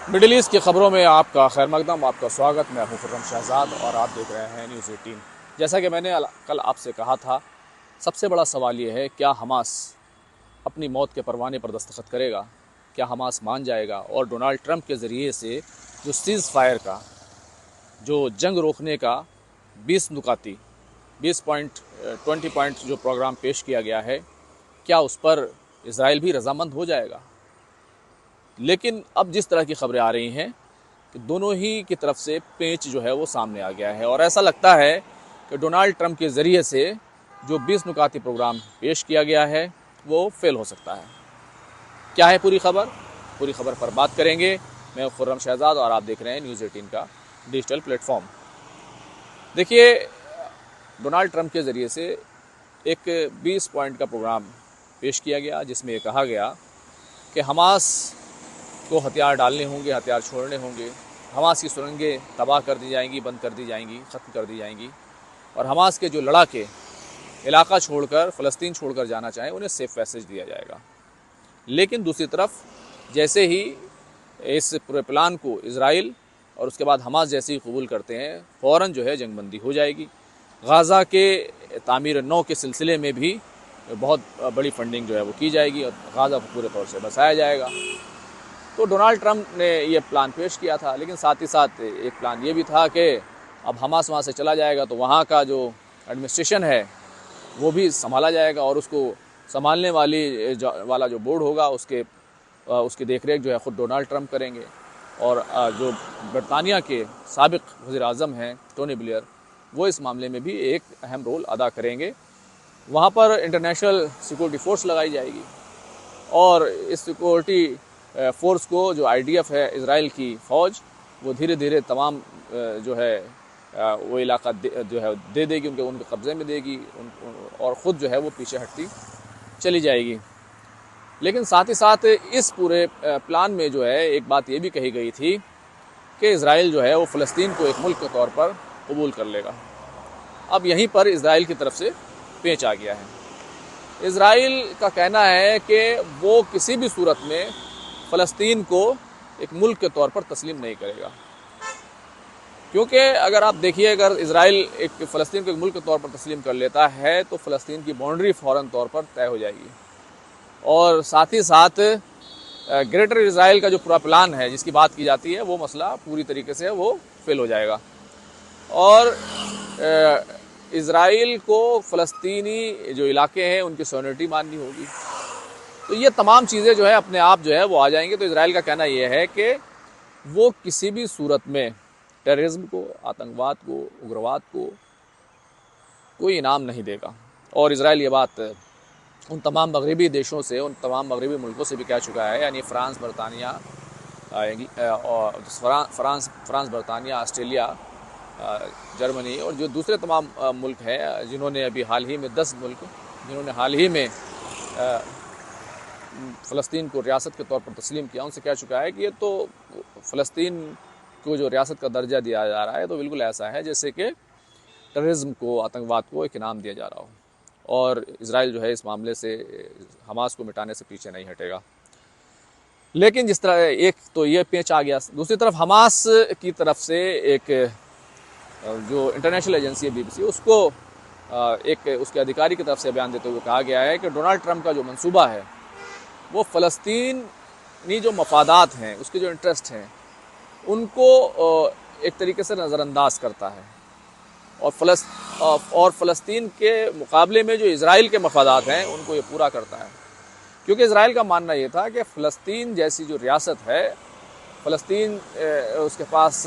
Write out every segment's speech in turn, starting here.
Middle east की ख़बरों में आपका खैर मकदम, आपका स्वागत। मैं हूं खुर्रम शहजाद और आप देख रहे हैं न्यूज़ 18। जैसा कि मैंने कल आपसे कहा था, सबसे बड़ा सवाल ये है, क्या हमास अपनी मौत के परवाने पर दस्तखत करेगा? क्या हमास मान जाएगा और डोनाल्ड ट्रंप के ज़रिए से जो सीज़ फायर का, जो जंग रोकने का 20 नुकाती 20 पॉइंट 20 पॉइंट जो प्रोग्राम पेश किया गया है, क्या उस पर इसराइल भी रजामंद हो जाएगा? लेकिन अब जिस तरह की खबरें आ रही हैं कि दोनों ही की तरफ से पेंच जो है वो सामने आ गया है और ऐसा लगता है कि डोनाल्ड ट्रंप के ज़रिए से जो 20 नुकाती प्रोग्राम पेश किया गया है वो फेल हो सकता है। क्या है पूरी खबर पर बात करेंगे। मैं खुर्रम शहजाद और आप देख रहे हैं न्यूज़ 18 का डिजिटल प्लेटफॉर्म। देखिए, डोनाल्ड ट्रंप के ज़रिए से एक 20 पॉइंट का प्रोग्राम पेश किया गया जिसमें ये कहा गया कि हमास को हथियार डालने होंगे, हथियार छोड़ने होंगे, हमास की सुरंगें तबाह कर दी जाएंगी, बंद कर दी जाएंगी, ख़त्म कर दी जाएंगी और हमास के जो लड़ाके इलाका छोड़कर, फ़लस्तीन छोड़कर जाना चाहें उन्हें सेफ पैसेज दिया जाएगा। लेकिन दूसरी तरफ जैसे ही इस पूरे प्लान को इसराइल और उसके बाद हमास जैसे ही कबूल करते हैं, फ़ौरन जो है जंगबंदी हो जाएगी। गाज़ा के तामीर नौ के सिलसिले में भी बहुत बड़ी फंडिंग जो है वो की जाएगी और गाज़ा को पूरे तौर से बसाया जाएगा। तो डोनाल्ड ट्रंप ने ये प्लान पेश किया था, लेकिन साथ ही साथ एक प्लान ये भी था कि अब हमास वहाँ से चला जाएगा तो वहाँ का जो एडमिनिस्ट्रेशन है वो भी संभाला जाएगा और उसको संभालने वाला जो बोर्ड होगा उसकी देखरेख जो है ख़ुद डोनाल्ड ट्रंप करेंगे। और जो बरतानिया के साबिक़ वज़ीर आज़म हैं टोनी ब्लेयर, वो इस मामले में भी एक अहम रोल अदा करेंगे। वहाँ पर इंटरनेशनल सिक्योरिटी फ़ोर्स लगाई जाएगी और इस सिक्योरिटी फ़ोर्स को जो IDF है, इसराइल की फ़ौज, वो धीरे धीरे तमाम जो है वो इलाका जो है दे देगी, उनके कब्ज़े में देगी और ख़ुद जो है वो पीछे हटती चली जाएगी। लेकिन साथ ही साथ इस पूरे प्लान में जो है एक बात ये भी कही गई थी कि इसराइल जो है वो फ़लस्तीन को एक मुल्क के तौर पर कबूल कर लेगा। अब यहीं पर इसराइल की तरफ से पेंच आ गया है। इसराइल का कहना है कि वो किसी भी सूरत में फ़लस्तीन को एक मुल्क के तौर पर तस्लीम नहीं करेगा, क्योंकि अगर आप देखिए, अगर इसराइल एक फ़लस्तीन को एक मुल्क के तौर पर तस्लीम कर लेता है तो फ़लस्तीन की बाउंड्री फ़ौरन तौर पर तय हो जाएगी और साथ ही साथ ग्रेटर इसराइल का जो पूरा प्लान है जिसकी बात की जाती है वो मसला पूरी तरीके से वो फेल हो जाएगा और इसराइल को फ़लस्तीनी जो इलाके हैं उनकी सॉवरेनिटी माननी होगी। तो ये तमाम चीज़ें जो है अपने आप जो है वो आ जाएंगे। तो इसराइल का कहना ये है कि वो किसी भी सूरत में टेररिज्म को, आतंकवाद को, उग्रवाद को कोई इनाम नहीं देगा। और इसराइल ये बात उन तमाम मगरबी देशों से, उन तमाम मगरबी मुल्कों से भी कह चुका है, यानी फ्रांस, बरतानिया, बरतानिया, ऑस्ट्रेलिया, जर्मनी और जो दूसरे तमाम मुल्क हैं जिन्होंने अभी हाल ही में 10 मुल्क जिन्होंने हाल ही में फ़लस्तीन को रियासत के तौर पर तस्लीम किया, उनसे कह चुका है कि ये तो फ़लस्तीन को जो रियासत का दर्जा दिया जा रहा है तो बिल्कुल ऐसा है जैसे कि टेररिज्म को, आतंकवाद को एक इनाम दिया जा रहा हो। और इसराइल जो है इस मामले से हमास को मिटाने से पीछे नहीं हटेगा। लेकिन जिस तरह एक तो ये पेंच आ गया, दूसरी तरफ हमास की तरफ से एक जो इंटरनेशनल एजेंसी है BBC, उसको एक उसके अधिकारी की तरफ से बयान देते हुए कहा गया है कि डोनाल्ड ट्रंप का जो मंसूबा है वो फ़लस्तीनी जो मफादात हैं, उसके जो इंटरेस्ट हैं, उनको एक तरीके से नज़रअंदाज करता है और फ़लस्तीन के मुकाबले में जो इसराइल के मफादात हैं उनको ये पूरा करता है। क्योंकि इसराइल का मानना ये था कि फ़लस्तीन जैसी जो रियासत है, फ़लस्तीन उसके पास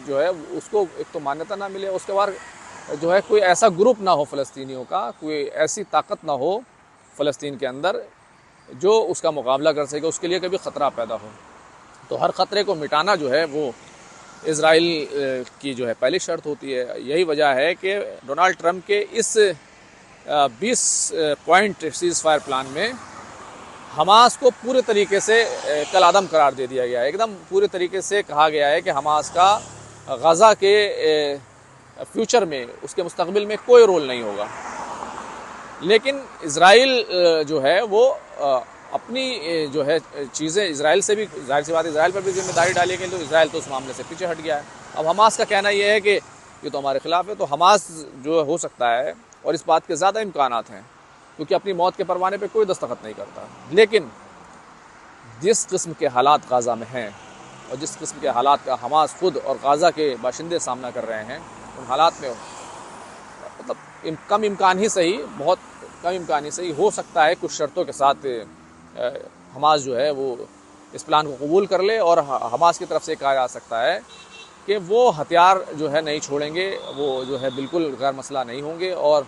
जो है उसको एक तो मान्यता ना मिले, उसके बाद जो है कोई ऐसा ग्रुप ना हो फ़लस्तीनियों का, कोई ऐसी ताकत ना हो फ़लस्तीन के अंदर जो उसका मुकाबला कर सके, उसके लिए कभी ख़तरा पैदा हो। तो हर ख़तरे को मिटाना जो है वो इसराइल की जो है पहली शर्त होती है। यही वजह है कि डोनाल्ड ट्रंप के इस 20 पॉइंट सीज़ फायर प्लान में हमास को पूरे तरीके से कलअदम करार दे दिया गया है। एकदम पूरे तरीके से कहा गया है कि हमास का गाज़ा के फ्यूचर में, उसके मुस्तकबिल में कोई रोल नहीं होगा। लेकिन इसराइल जो है वो अपनी जो है चीज़ें इसराइल से भी, जाहिर सी बात इसराइल पर भी जिम्मेदारी डाली गई, तो इसराइल तो उस मामले से पीछे हट गया है। अब हमास का कहना ये है कि ये तो हमारे खिलाफ है, तो हमास जो हो सकता है, और इस बात के ज़्यादा इम्कानात हैं क्योंकि अपनी मौत के परवाने पर कोई दस्तखत नहीं करता, लेकिन जिस किस्म के हालात गाज़ा में हैं और जिस किस्म के हालात का हमास खुद और गाज़ा के बाशिंदे सामना कर रहे हैं, उन हालात में मतलब कम इम्कान ही सही, बहुत कम इम्कान ही सही हो सकता है कुछ शर्तों के साथ हमास जो है वो इस प्लान को कबूल कर ले, और हमास की तरफ से कहा जा सकता है कि वो हथियार जो है नहीं छोड़ेंगे, वो जो है बिल्कुल गैर मसला नहीं होंगे और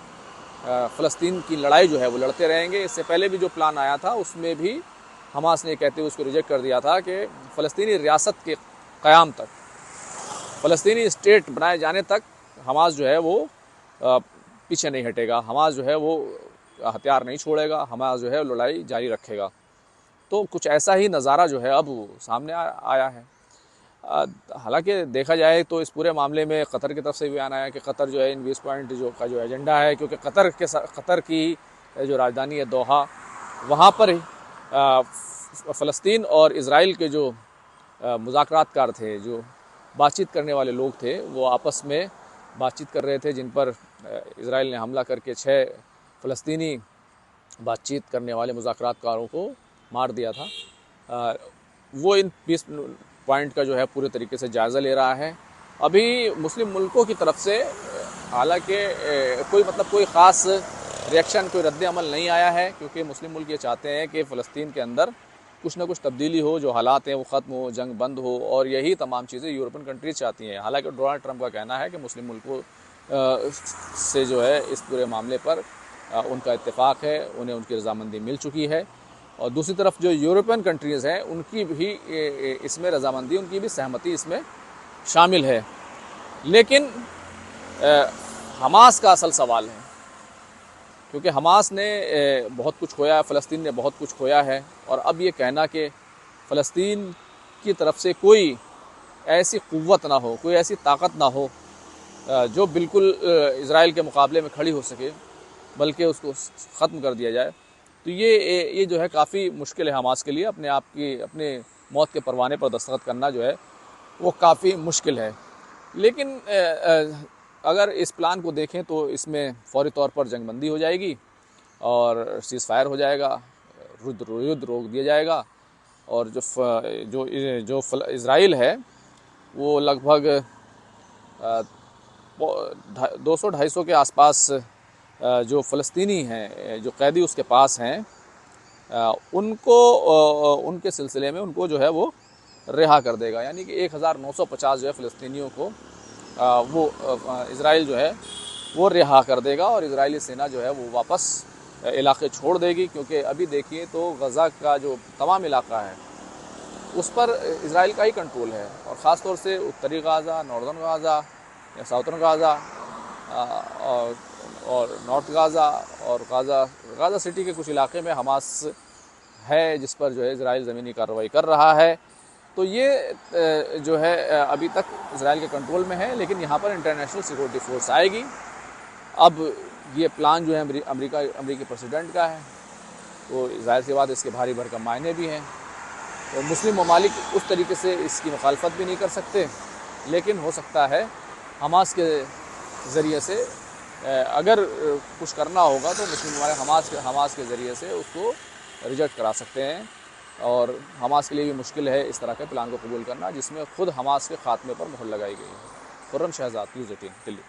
फ़लस्तीन की लड़ाई जो है वो लड़ते रहेंगे। इससे पहले भी जो प्लान आया था उसमें भी हमास ने कहते हुए उसको रिजेक्ट कर दिया था कि फ़लस्तीनी रियासत के क़याम तक, फ़लस्तीनी स्टेट बनाए जाने तक हमास जो है वो पीछे नहीं हटेगा, हमास जो है वो हथियार नहीं छोड़ेगा, हमास जो है लड़ाई जारी रखेगा। तो कुछ ऐसा ही नज़ारा जो है अब सामने आया है। हालांकि देखा जाए तो इस पूरे मामले में कतर की तरफ से बयान आया कि कतर जो है इन 20 पॉइंट जो का जो एजेंडा है, क्योंकि कतर की जो राजधानी है दोहा, वहाँ पर फ़लस्तीन और इसराइल के जो मुज़ाकरातकार थे, जो बातचीत करने वाले लोग थे, वो आपस में बातचीत कर रहे थे, जिन पर इसराइल ने हमला करके 6 फ़लस्तीनी बातचीत करने वाले मुज़ाकरातकारों को मार दिया था। वो इन 20 पॉइंट का जो है पूरे तरीके से जायज़ा ले रहा है। अभी मुस्लिम मुल्कों की तरफ से हालांकि कोई ख़ास रिएक्शन, कोई रद्द अमल नहीं आया है, क्योंकि मुस्लिम मुल्क ये चाहते हैं कि फ़लस्तीन के अंदर कुछ ना कुछ तब्दीली हो, जो हालात हैं वो ख़त्म हो, जंग बंद हो, और यही तमाम चीज़ें यूरोपियन कंट्रीज़ चाहती हैं। हालांकि डोनाल्ड ट्रंप का कहना है कि मुस्लिम मुल्कों से जो है इस पूरे मामले पर उनका इत्तेफाक है, उन्हें उनकी रजामंदी मिल चुकी है, और दूसरी तरफ जो यूरोपियन कंट्रीज़ हैं उनकी भी इसमें रजामंदी, उनकी भी सहमति इसमें शामिल है। लेकिन हमास का असल सवाल है, क्योंकि हमास ने बहुत कुछ खोया है, फ़लस्तीन ने बहुत कुछ खोया है, और अब ये कहना कि फ़लस्तीन की तरफ से कोई ऐसी क़ुव्वत ना हो, कोई ऐसी ताकत ना हो जो बिल्कुल इसराइल के मुकाबले में खड़ी हो सके, बल्कि उसको ख़त्म कर दिया जाए, तो ये जो है काफ़ी मुश्किल है हमास के लिए। अपने मौत के परवाने पर दस्तखत करना जो है वो काफ़ी मुश्किल है। लेकिन अगर इस प्लान को देखें तो इसमें फ़ौरी तौर पर जंगबंदी हो जाएगी और सीज़ फायर हो जाएगा, युद्ध रोक दिया जाएगा, और जो इसराइल है वो लगभग 200-250 के आसपास जो फ़लस्तीनी हैं, जो कैदी उसके पास हैं, उनको उनके सिलसिले में उनको जो है वो रिहा कर देगा। यानी कि 1950 जो है फ़लस्तीनियों को वो इसराइल जो है वो रिहा कर देगा, और इजरायली सेना जो है वो वापस इलाके छोड़ देगी। क्योंकि अभी देखिए तो गज़ा का जो तमाम इलाका है उस पर इसराइल का ही कंट्रोल है, और ख़ास तौर से उत्तरी गाज़ा, नॉर्दर्न गाज़ा या साउथर्न गाज़ा और नॉर्थ गाज़ा और गाज़ा सिटी के कुछ इलाके में हमास है, जिस पर जो है इसराइल ज़मीनी कार्रवाई कर रहा है। तो ये जो है अभी तक इसराइल के कंट्रोल में है, लेकिन यहाँ पर इंटरनेशनल सिक्योरिटी फोर्स आएगी। अब ये प्लान जो है अमेरिकी प्रेसिडेंट का है, तो ज़ाहिर सी बात इसके भारी भरकम मायने भी हैं। तो मुस्लिम ममालिक उस तरीके से इसकी मुखालफत भी नहीं कर सकते, लेकिन हो सकता है हमास के ज़रिए से अगर कुछ करना होगा तो मुस्लिम ममालिक हमास के ज़रिए से उसको रिजेक्ट करा सकते हैं, और हमास के लिए भी मुश्किल है इस तरह के प्लान को कबूल करना जिसमें खुद हमास के ख़ात्मे पर मोहर लगाई गई है। खुर्रम शहजाद, न्यूज़ 18, दिल्ली।